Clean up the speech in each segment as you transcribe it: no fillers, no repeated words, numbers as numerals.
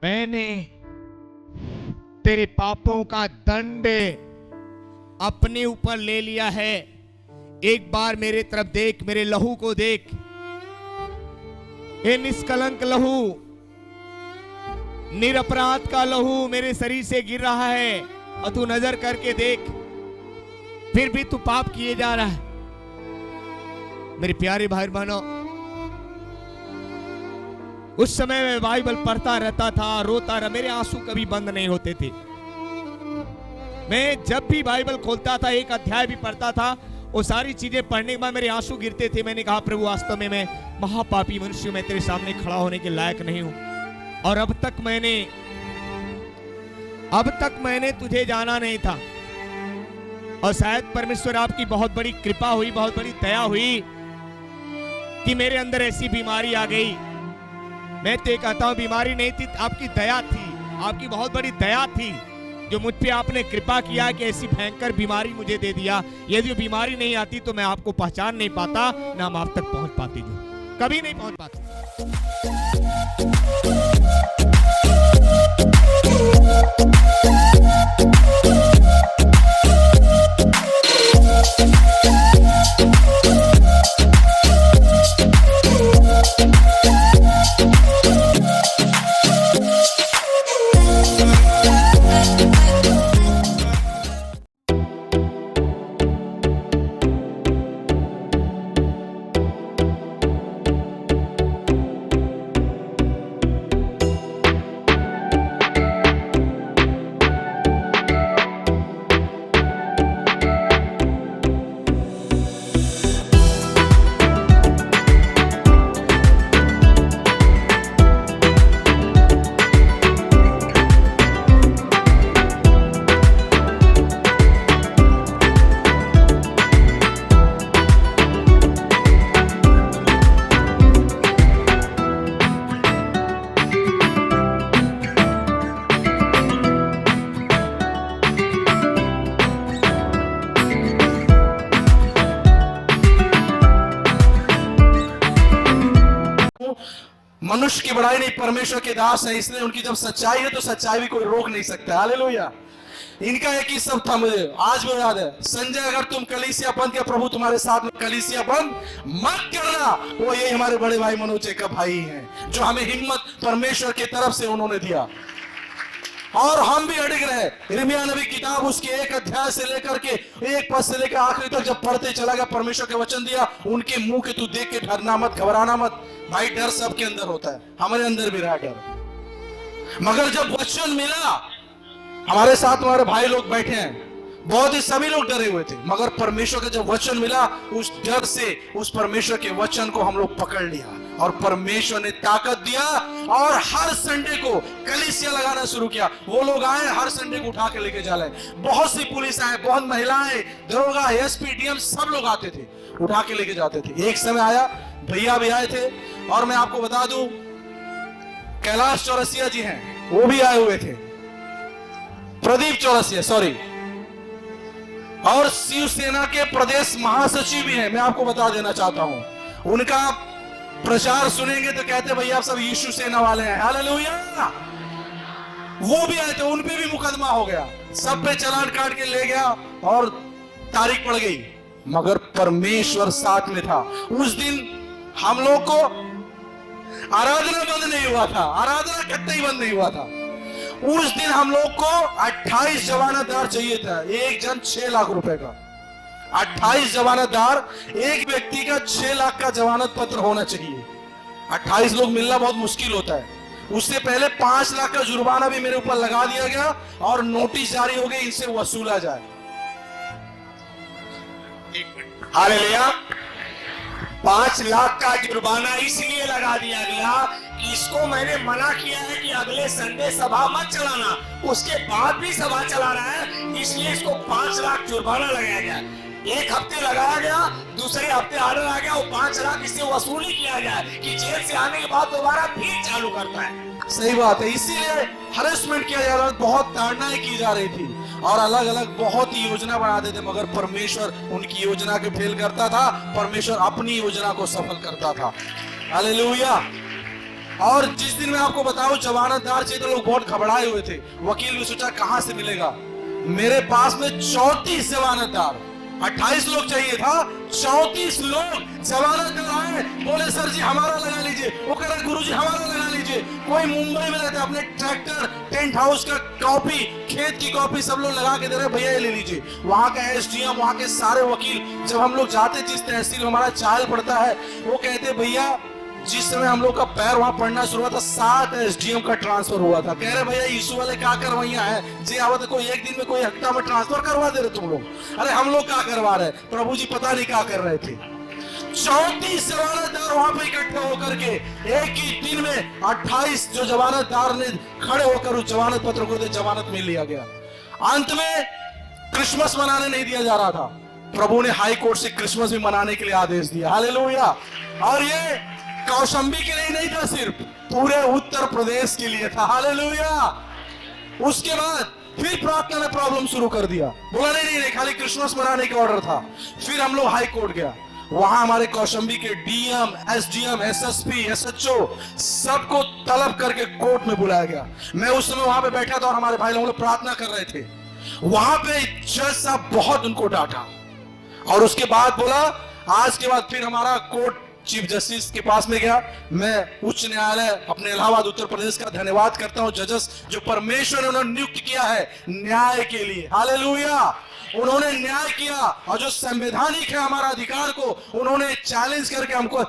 मैंने तेरे पापों का दंड अपने ऊपर ले लिया है। एक बार मेरे तरफ देख, मेरे लहू को देख। ये निष्कलंक लहू, निरपराध का लहू मेरे शरीर से गिर रहा है और तू नजर करके देख, फिर भी तू पाप किए जा रहा है। मेरे प्यारे भाई बहनों, उस समय मैं बाइबल पढ़ता रहता था, रोता रहा, मेरे आंसू कभी बंद नहीं होते थे। मैं जब भी बाइबल खोलता था, एक अध्याय भी पढ़ता था, वो सारी चीजें पढ़ने के बाद मेरे आंसू गिरते थे। मैंने कहा प्रभु, वास्तव में मैं महापापी मनुष्य हूं, मैं तेरे सामने खड़ा होने के लायक नहीं हूं। और अब तक मैंने तुझे जाना नहीं था। और शायद परमेश्वर आपकी बहुत बड़ी कृपा हुई, बहुत बड़ी दया हुई कि मेरे अंदर ऐसी बीमारी आ गई। मैं तो कहता हूं बीमारी नहीं थी, आपकी दया थी, आपकी बहुत बड़ी दया थी जो मुझ पे आपने कृपा किया कि ऐसी भयंकर बीमारी मुझे दे दिया। यदि वो बीमारी नहीं आती तो मैं आपको पहचान नहीं पाता, ना हम आप तक पहुंच पाते, जो कभी नहीं पहुंच पाते। मनुष्य की बड़ाई नहीं, परमेश्वर के दास है, इसलिए उनकी जब सच्चाई है तो सच्चाई भी कोई रोक नहीं सकता। हालेलुया। इनका एक ही शब्द था, मुझे आज भी याद है, संजय अगर तुम कलीसिया बंद किया, प्रभु तुम्हारे साथ में कलीसिया बंद मत करना। वो ये हमारे बड़े भाई मनोज का भाई हैं, जो हमें हिम्मत परमेश्वर की तरफ से उन्होंने दिया, और हम भी अड़िग रहे। यिर्मयाह नबी किताब उसके एक अध्याय से लेकर के एक पद से लेकर आखिरी तक जब पढ़ते चला गया, परमेश्वर के वचन दिया, उनके मुंह के तू देख के डरना मत, घबराना मत। भाई डर सबके अंदर होता है, हमारे अंदर भी रहा डर। मगर जब वचन मिला, हमारे साथ हमारे भाई लोग बैठे हैं, बहुत ही सभी लोग डरे हुए थे, मगर परमेश्वर का जब वचन मिला, उस डर से उस परमेश्वर के वचन को हम लोग पकड़ लिया और परमेश्वर ने ताकत दिया। और हर संडे को कलीसिया लगाना शुरू किया। वो लोग आए, हर संडे को उठा के लेके जा रहे। बहुत सी पुलिस आए, बहुत महिलाएं, दरोगा, एसपी, डीएम, सब लोग आते थे, उठा के लेके जाते थे। एक समय आया, भैया भी आए थे, और मैं आपको बता दूं, कैलाश चौरसिया जी हैं, वो भी आए हुए थे, प्रदीप चौरसिया, सॉरी, और शिवसेना के प्रदेश महासचिव भी हैं। मैं आपको बता देना चाहता हूं, उनका प्रचार सुनेंगे तो कहते भैया आप सब यीशु सेना वाले हैं। हालेलुया। वो भी आए थे, उन पे भी मुकदमा हो गया, सब पे चालान काट के ले गया और तारीख पड़ गई, मगर परमेश्वर साथ में था। उस दिन हम लोग को आराधना बंद नहीं हुआ था, आराधना कतई बंद नहीं हुआ था। उस दिन हम लोग को 28 जमानतदार चाहिए था, एक जन 6 लाख रुपए का। 28 जमानतदार, एक व्यक्ति का 6 लाख का जमानत पत्र होना चाहिए। 28 लोग मिलना बहुत मुश्किल होता है। उससे पहले 5 लाख का जुर्माना भी मेरे ऊपर लगा दिया गया और नोटिस जारी हो गई, इनसे वसूला जाए। हालेलुया। 5 लाख का जुर्माना इसलिए लगा दिया गया कि इसको मैंने मना किया है कि अगले संडे सभा मत चलाना, उसके बाद भी सभा चला रहा है, इसलिए इसको 5 लाख जुर्माना लगाया गया। एक हफ्ते लगाया गया, दूसरे हफ्ते ऑर्डर आ गया, वो 5 लाख इससे वसूली किया जाए कि जेल से आने के बाद दोबारा फिर चालू करता है। सही बात है, इसीलिए हरेसमेंट किया जा रहा था, बहुत ताड़नाएं की जा रही थी और अलग अलग बहुत ही योजना बनाते थे, मगर परमेश्वर उनकी योजना के फेल करता था, परमेश्वर अपनी योजना को सफल करता था। हालेलुया। और जिस दिन मैं आपको बताऊं जमानतदार चाहिए तो लोग बहुत घबराए हुए थे, वकील भी सोचा कहां से मिलेगा। मेरे पास में 34 जमानतदार, 28 लोग चाहिए था, 34 लोग जमानतदार आए, बोले सर जी हमारा लगा लीजिए, वो कह रहे गुरु जी हमारा लगा लीजिए। कोई मुंबई में रहता, अपने ट्रैक्टर, टेंट हाउस का कॉपी, खेत की कॉपी सब लोग लगा के दे रहे, भैया ये ले लीजिए। वहां का एसडीएम, वहां के सारे वकील, जब हम लोग जाते जिस तहसील में हमारा चायल पड़ता है, वो कहते भैया जिस समय हम लोग का पैर वहां पड़ना शुरू हुआ था 7 एसडीएम का ट्रांसफर हुआ था। कह रहे भैया यीशु वाले क्या करवाइया है जी, आवत कोई एक दिन में कोई हफ्ता में ट्रांसफर करवा दे रहे तुम लोग। अरे हम लोग क्या करवा रहे, प्रभु जी पता नहीं क्या कर रहे थे। 34 जमानतदार वहां पे इकट्ठे होकर के एक ही दिन में 28 जो जमानतदार ने खड़े होकर उस जमानत पत्र को जमानत में लिया गया। अंत में क्रिसमस मनाने नहीं दिया जा रहा था, प्रभु ने हाई कोर्ट से क्रिसमस भी मनाने के लिए आदेश दिया। हालेलुया। और ये कौशंबी के लिए नहीं था, सिर्फ पूरे उत्तर प्रदेश के लिए था। हालेलुया। उसके बाद फिर प्रार्थना में प्रॉब्लम शुरू कर दिया, बोला नहीं खाली क्रिसमस मनाने का ऑर्डर था। फिर हम लोग हाई कोर्ट गया, वहां हमारे कौशंबी के डीएम, एसडीएम, एसएसपी, एसएचओ सबको तलब करके कोर्ट में बुलाया गया। मैं उस समय वहां पे बैठा था और हमारे भाई लोग प्रार्थना कर रहे थे। वहां पे जज साहब बहुत उनको डांटा और उसके बाद बोला आज के बाद फिर हमारा कोर्ट चीफ जस्टिस के पास में गया। मैं उच्च न्यायालय अपने इलाहाबाद उत्तर प्रदेश का धन्यवाद करता हूं, जजेस जो परमेश्वर ने उन्होंने नियुक्त किया है न्याय के लिए। हालेलुया। उन्होंने न्याय किया और जो संवैधानिक है हमारा अधिकार को उन्होंने चैलेंज करके हमको,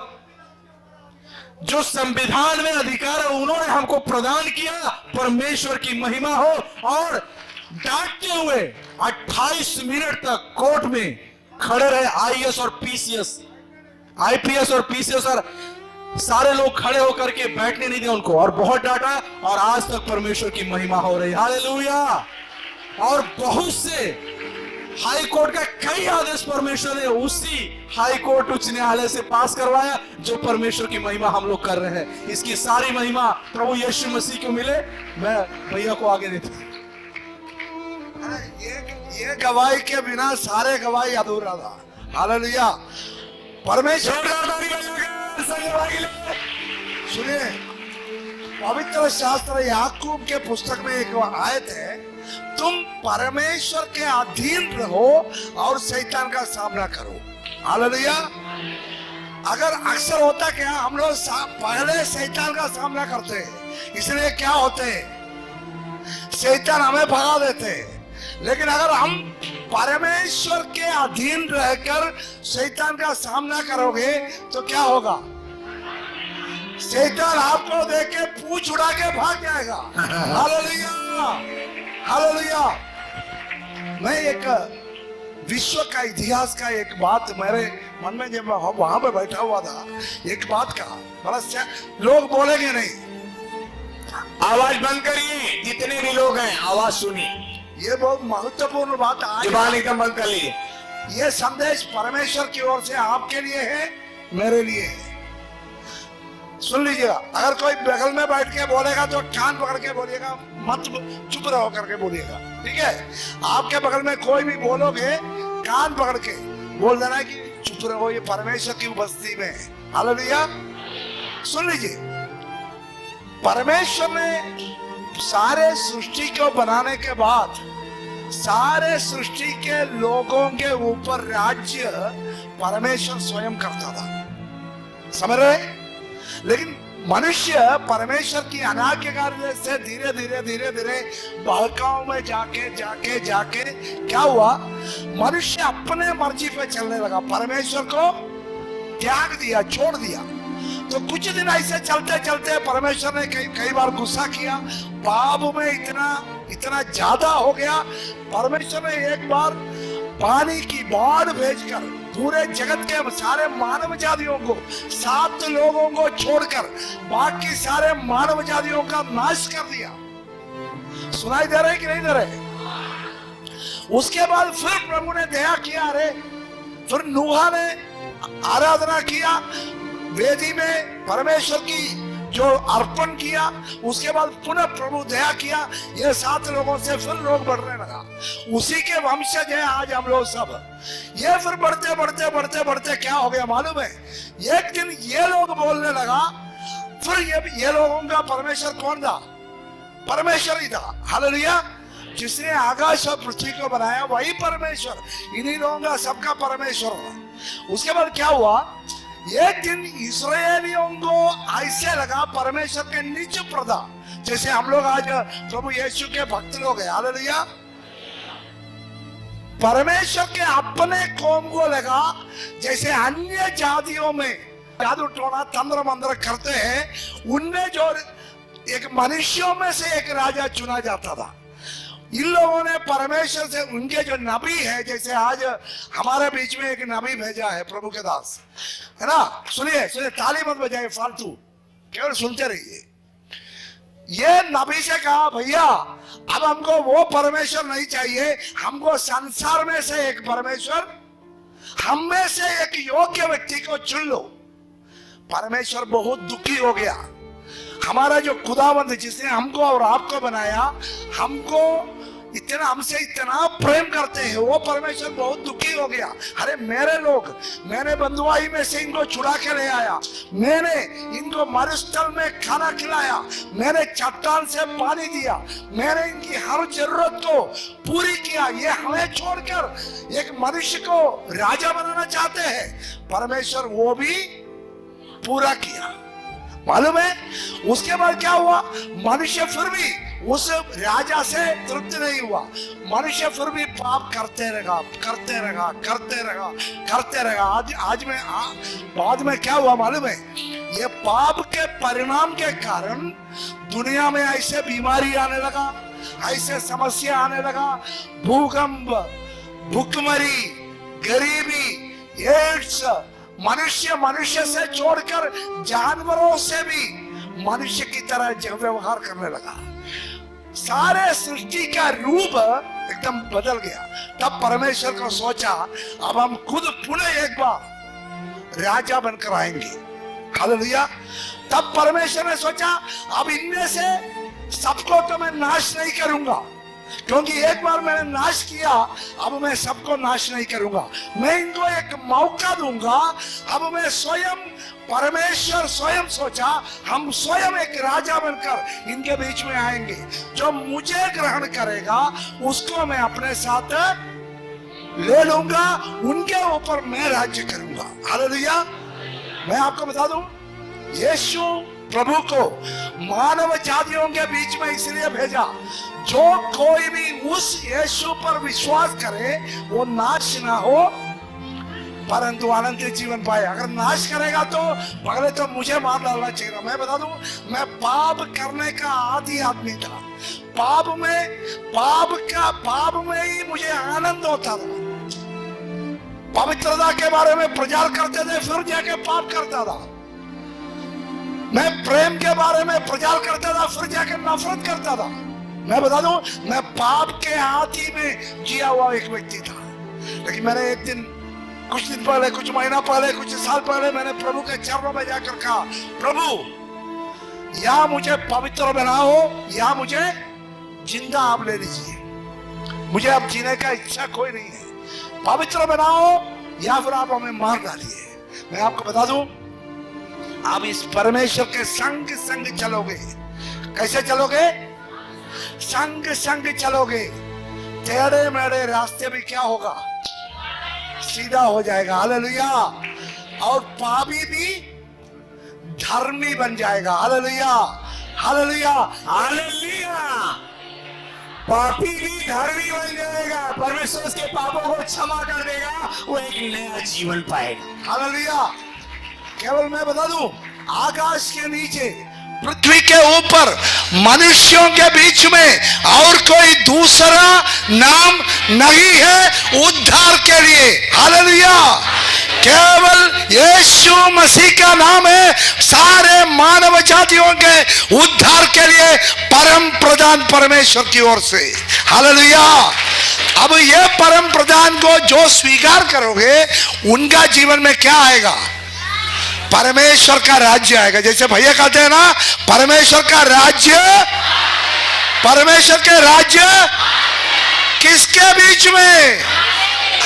जो संविधान में अधिकार है उन्होंने हमको प्रदान किया। परमेश्वर की महिमा हो। और डांटते हुए 28 मिनट तक कोर्ट में खड़े रहे आईएएस और पीसीएस, आईपीएस और पीसीएस और सारे लोग खड़े होकर के बैठने नहीं दिया उनको और बहुत डांटा और आज तक परमेश्वर की महिमा हो रही। हालेलुया। और बहुत से हाई कोर्ट का कई आदेश परमेश्वर ने उसी हाई कोर्ट उच्च न्यायालय से पास करवाया, जो परमेश्वर की महिमा हम लोग कर रहे हैं। इसकी सारी महिमा प्रभु यीशु मसीह को मिले। मैं भैया को आगे देता हूं। ये गवाही के बिना सारे गवाही अधूरा था। हालेलुया। परमेश्वर सुनिए, पवित्र शास्त्र याकूब के पुस्तक में एक आयत है, तुम परमेश्वर के अधीन रहो और शैतान का सामना करो। हालेलुया। अगर अक्सर होता क्या, हम लोग पहले शैतान का सामना करते हैं, इसलिए क्या होते हैं शैतान हमें भगा देते हैं। लेकिन अगर हम परमेश्वर के अधीन रहकर शैतान का सामना करोगे तो क्या होगा, शैतान आपको देख के पूंछ उड़ा के भाग जाएगा। हालेलुया। हालेलुया। मैं एक विश्व का इतिहास का एक बात मेरे मन में जब वहां पे बैठा हुआ था, एक बात का बड़ा लोग बोलेंगे नहीं, आवाज बंद करिए, जितने भी लोग हैं आवाज सुनिए। ये बहुत महत्वपूर्ण बात आज जुबान एकदम बंद कर लीजिए। ये संदेश परमेश्वर की ओर से आपके लिए है, मेरे लिए है। सुन लीजिएगा। अगर कोई बगल में बैठ के बोलेगा तो कान पकड़ के बोलिएगा, मत चुप रहो करके बोलिएगा, ठीक है। आपके बगल में कोई भी बोलोगे कान पकड़ के बोल देना है कि चुप रहो, ये परमेश्वर की उपस्थिति में है। हालेलुया। सुन लीजिए, परमेश्वर ने सारे सृष्टि को बनाने के बाद सारे सृष्टि के लोगों के ऊपर राज्य परमेश्वर स्वयं करता था, समझ रहे। लेकिन मनुष्य परमेश्वर की अनाज्ञाकारी से धीरे धीरे धीरे धीरे बहकाव में जाके क्या हुआ, मनुष्य अपने मर्जी पे चलने लगा, परमेश्वर को त्याग दिया, छोड़ दिया। तो कुछ दिन ऐसे चलते चलते परमेश्वर ने कई बार गुस्सा किया, पाप में इतना ज्यादा हो गया। परमेश्वर ने एक बार पानी की बाढ़ भेजकर पूरे जगत के सारे मानव जातियों को, 7 लोगों को छोड़कर बाकी सारे मानव जातियों का नाश कर दिया। सुनाई दे रहे कि नहीं दे रहे। उसके बाद फिर प्रभु ने दया किया, अरे फिर नूहा ने आराधना किया, वेदी में परमेश्वर की जो अर्पण किया, उसके बाद पुनः प्रभु दया किया, ये 7 लोगों से फिर लोग बढ़ने लगा, उसी के वंशज हैं आज हम लोग सब। ये फिर बढ़ते बढ़ते बढ़ते बढ़ते क्या हो गया मालूम है, एक दिन ये लोग बोलने लगा, फिर ये लोगों का परमेश्वर कौन था? परमेश्वर ही था। हालेलुया। जिसने आकाश और पृथ्वी को बनाया वही परमेश्वर, इन्हीं लोगों का सबका परमेश्वर था। उसके बाद क्या हुआ, एक दिन इस्राएलियों को ऐसे लगा परमेश्वर के निज प्रदा, जैसे हम लोग आज प्रभु यीशु के भक्त लोग हैं। हालेलुया। परमेश्वर के अपने कौम को लगा जैसे अन्य जातियों में जादू टोना तंत्र मंत्र करते हैं, उनमें जो एक मनुष्यों में से एक राजा चुना जाता था। इन लोगों ने परमेश्वर से, उनके जो नबी है, जैसे आज हमारे बीच में एक नबी भेजा है प्रभु के दास, है ना, सुनिए सुनिए, ताली मत बजाइए फालतू, केवल सुनते रहिए। ये नबी से कहा, भैया अब हमको वो परमेश्वर नहीं चाहिए, हमको संसार में से एक परमेश्वर, हम में से एक योग्य व्यक्ति को चुन लो। परमेश्वर बहुत दुखी हो गया। हमारा जो खुदावंद जिसने हमको और आपको बनाया, हमको इतना, हमसे इतना प्रेम करते हैं, वो परमेश्वर बहुत दुखी हो गया। अरे मेरे लोग, मैंने बंधुआई में से इनको छुड़ा के ले आया, मैंने इनको मरुस्थल में खाना खिलाया, मैंने चट्टान से पानी दिया, मैंने इनकी हर जरूरत को पूरी किया, ये हमें छोड़कर एक मनुष्य को राजा बनाना चाहते हैं। परमेश्वर वो भी पूरा किया, मालूम है। उसके बाद क्या हुआ, मनुष्य फिर भी उस राजा से तृप्त नहीं हुआ, मनुष्य फिर भी पाप करते रहा करते रहा करते रहा करते रहा। आज में बाद में क्या हुआ मालूम है, ये पाप के परिणाम के कारण दुनिया में ऐसे बीमारी आने लगा, ऐसे समस्या आने लगा, भूकंप, भूखमरी, गरीबी, एड्स, मनुष्य से छोड़कर जानवरों से भी मनुष्य की तरह व्यवहार करने लगा। सारे सृष्टि का रूप एकदम बदल गया। तब परमेश्वर को सोचा, अब हम खुद पुनः एक बार राजा बनकर आएंगे। हालेलुया। तब परमेश्वर ने सोचा, अब इनमें से सबको तो मैं नाश नहीं करूंगा, क्योंकि एक बार मैंने नाश किया, अब मैं सबको नाश नहीं करूंगा, मैं इनको एक मौका दूंगा। अब मैं स्वयं, परमेश्वर स्वयं सोचा, हम स्वयं एक राजा बनकर इनके बीच में आएंगे, जो मुझे ग्रहण करेगा उसको मैं अपने साथ ले लूंगा, उनके ऊपर मैं राज्य करूंगा। हालेलुया। मैं आपको बता दूं, यीशु प्रभु को मानव जातियों के बीच में इसलिए भेजा, जो कोई भी उस यीशु पर विश्वास करे वो नाश ना हो परंतु अनंत जीवन पाए। अगर नाश करेगा तो पहले तो मुझे मार डालना चाहिए। मैं बता दूं, मैं पाप करने का आदी आदमी था, पाप में ही मुझे आनंद होता था। पवित्रता के बारे में प्रचार करते थे, फिर जाके पाप करता था। मैं प्रेम के बारे में प्रचार करता था, फिर जाके नफरत करता था। मैं बता दूं, मैं पाप के हाथी में जिया हुआ एक व्यक्ति था। लेकिन मैंने एक दिन, कुछ दिन पहले, कुछ महीना पहले, कुछ साल पहले, मैंने प्रभु के चरणों में जाकर कहा, प्रभु या मुझे पवित्र बनाओ या मुझे जिंदा आप ले लीजिए, मुझे अब जीने का इच्छा कोई नहीं है। पवित्र बनाओ या फिर आप हमें मार डालिए। मैं आपको बता दूं, आप इस परमेश्वर के संग संग चलोगे। कैसे चलोगे? संग संग चलोगे, टेढ़े मेढ़े रास्ते भी क्या होगा, सीधा हो जाएगा। हालेलुया। और पापी भी धर्मी बन जाएगा। Hallelujah, hallelujah, hallelujah. पापी भी धर्मी बन जाएगा, परमेश्वर उसके पापों को क्षमा कर देगा, वो एक नया जीवन पाएगा। हालेलुया। केवल मैं बता दूं, आकाश के नीचे, पृथ्वी के ऊपर, मनुष्यों के बीच में और कोई दूसरा नाम नहीं है उद्धार के लिए। हालेलुया। केवल यीशु मसीह का नाम है सारे मानव जातियों के उद्धार के लिए परम प्रधान परमेश्वर की ओर से। हालेलुया। अब ये परम प्रधान को जो स्वीकार करोगे उनका जीवन में क्या आएगा? परमेश्वर का राज्य आएगा। जैसे भैया कहते हैं ना, परमेश्वर का राज्य, परमेश्वर के राज्य किसके बीच में?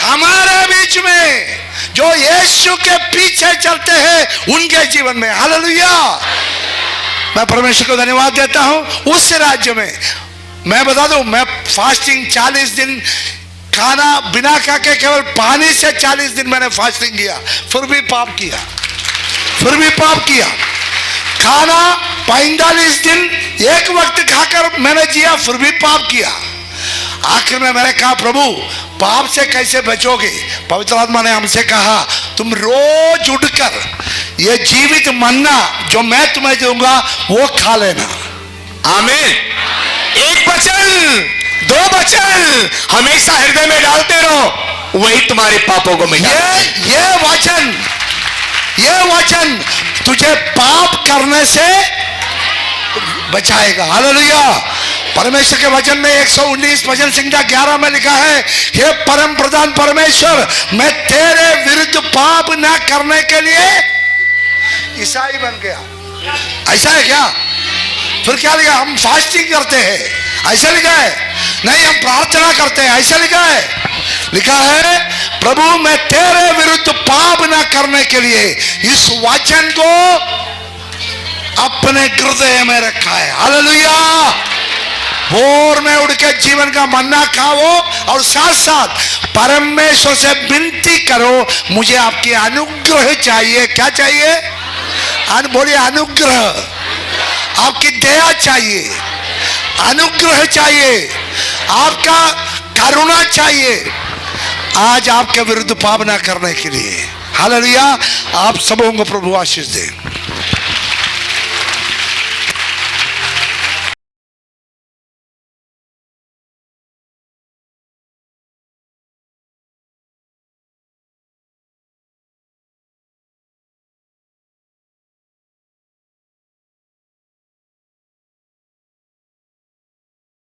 हमारे बीच में। जो यीशु के पीछे चलते हैं उनके जीवन में। हालेलुया। मैं परमेश्वर को धन्यवाद देता हूं। उस राज्य में मैं बता दूं, मैं फास्टिंग 40 दिन खाना बिना खा के केवल पानी से 40 दिन मैंने फास्टिंग किया, फिर भी पाप किया, फिर भी पाप किया। खाना 45 दिन एक वक्त खाकर मैंने जिया, फिर भी पाप किया। आखिर में मैंने कहा, प्रभु पाप से कैसे बचोगे? पवित्र आत्मा ने हमसे कहा, तुम रोज उठकर ये जीवित मन्ना जो मैं तुम्हें दूंगा वो खा लेना। आमीन। एक वचन, दो वचन हमेशा हृदय में डालते रहो, वही तुम्हारे पापों को मिटा। ये वचन तुझे पाप करने से बचाएगा। हालेलुया। परमेश्वर के वचन में 119 भजन संख्या 11 में लिखा है, हे परम प्रधान परमेश्वर, मैं तेरे विरुद्ध पाप न करने के लिए ईसाई बन गया। ऐसा है क्या? फिर क्या लिखा? हम फास्टिंग करते हैं, ऐसा लिखा है? नहीं, हम प्रार्थना करते हैं, ऐसा लिखा है? लिखा है, प्रभु मैं तेरे विरुद्ध पाप न करने के लिए इस वचन को अपने हृदय में रखा है। हालेलुया। भोर में उठ के जीवन का मन्ना खाओ और साथ साथ परमेश्वर से विनती करो, मुझे आपकी अनुग्रह चाहिए। क्या चाहिए? बोलिए अनुग्रह। आपकी दया चाहिए, अनुग्रह चाहिए, आपका करुणा चाहिए आज आपके विरुद्ध पाप ना करने के लिए। हालेलुया। आप सबों को प्रभु आशीष दे।